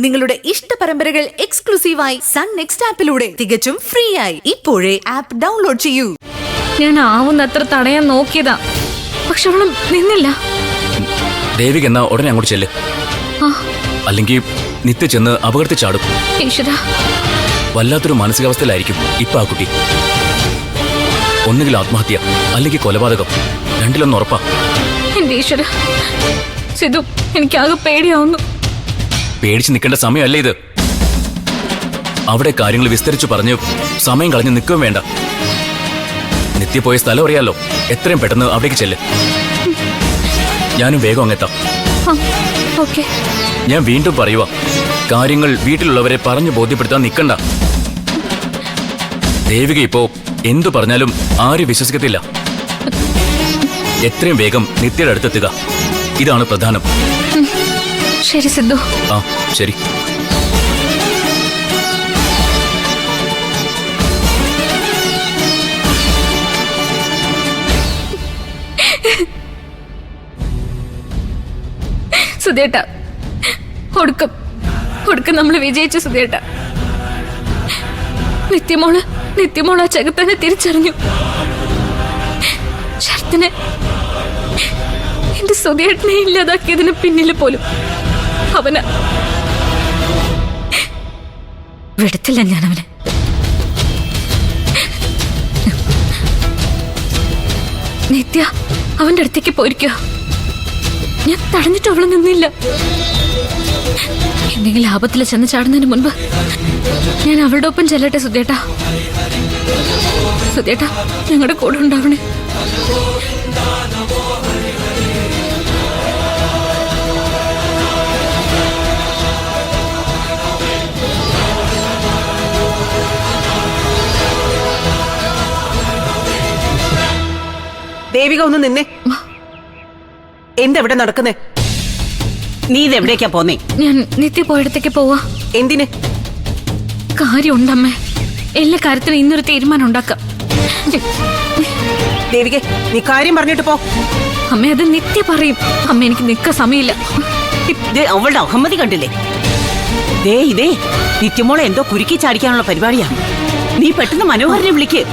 നിങ്ങളുടെ ഇഷ്ട പരമ്പരകൾ എക്സ്ക്ലൂസീവായി സൺ നെക്സ്റ്റ് ആപ്പിലൂടെ തികച്ചും ഫ്രീ ആയി ഇപ്പോഴേ ആപ്പ് ഡൗൺലോഡ് ചെയ്യൂ. ഞാൻ ആവുന്നത്ര തടയാൻ നോക്കിയതാ, പക്ഷെ അവളും നിന്നില്ല. ദേവിക എന്നാ ഉടനെ അങ്ങോട്ട് ചെല്ല്, അല്ലെങ്കിൽ നിത്യ ചെന്ന് അപകടത്തിൽ ചാടും. ഈശ്വരാ, വല്ലാത്തൊരു മാനസികാവസ്ഥയിലായിരിക്കും ഇപ്പൊ ആ കുട്ടി. ഒന്നുകിൽ ആത്മഹത്യ അല്ലെങ്കിൽ കൊലപാതകം, രണ്ടിലൊന്നും ഉറപ്പാ. എന്റെ ഈശ്വര, സിധു, എനിക്കാകെ പേടിയാവുന്നു. പേടിച്ച് നിൽക്കേണ്ട സമയമല്ലേ ഇത്. അവിടെ കാര്യങ്ങൾ വിസ്തരിച്ചു പറഞ്ഞ് സമയം കളഞ്ഞ് നിൽക്കുകയും വേണ്ട. നിത്യ പോയ സ്ഥലം അറിയാലോ, എത്രയും പെട്ടെന്ന് അവിടേക്ക് ചെല്ല്. ഞാനും വേഗം അങ്ങെത്താം. ഓക്കേ. ഞാൻ വീണ്ടും പറയുക, കാര്യങ്ങൾ വീട്ടിലുള്ളവരെ പറഞ്ഞു ബോധ്യപ്പെടുത്താൻ നിൽക്കണ്ട. ദേവിക ഇപ്പോ എന്തു പറഞ്ഞാലും ആരും വിശ്വസിക്കത്തില്ല. എത്രയും വേഗം നിത്യയുടെ അടുത്തെത്തുക, ഇതാണ് പ്രധാനം. ശരി സിദ്ധു. ആ ശരി. സുധേട്ട, ഒടുക്കം നമ്മൾ വിജയിച്ചു സുധേട്ട. നിത്യമോള് ആ ചെകുത്തനെ തിരിച്ചറിഞ്ഞു. ശരത്തിനെ, എന്റെ സുധേട്ടനെ ഇല്ലാതാക്കിയതിന് പിന്നില് പോലും അവന് വിടത്തില്ല ഞാൻ അവനെ. നിത്യ അവന്റെ അടുത്തേക്ക് പോയിരിക്കുക. ഞാൻ തടഞ്ഞിട്ട് അവള് നിന്നില്ല. എന്തെങ്കിലും ആപത്തിൽ ചെന്ന് ചാടുന്നതിന് മുൻപ് ഞാൻ അവളുടെ ഒപ്പം ചെല്ലട്ടെ സുധേട്ടാ. സുധേട്ടാ, ഞങ്ങളുടെ കൂടെ ഉണ്ടാവണേ. ദേവിക ഒന്ന് നിന്നേ. എന്തെവിടെ നടക്കുന്നേ? നീ ഇതെവിടേക്കാ പോന്നേ? ഞാൻ നിത്യ പോയിടത്തേക്ക് പോവാ. എന്തിന്? കാര്യമുണ്ടമ്മേ, എല്ലാ കാര്യത്തിനും ഇന്നൊരു തീരുമാനം ഉണ്ടാക്കാം. ദേവിക, നീ കാര്യം പറഞ്ഞിട്ട് പോ. അമ്മ, അത് നിത്യ പറയും. അമ്മ, എനിക്ക് നിൽക്കാൻ സമയമില്ല. അവളുടെ അഹമ്മതി കണ്ടില്ലേ? ഇതേ നിത്യമോളെ എന്തോ കുരുക്കി ചാടിക്കാനുള്ള പരിപാടിയാ. നീ പെട്ടെന്ന് മനോഹരനെ വിളിക്ക്.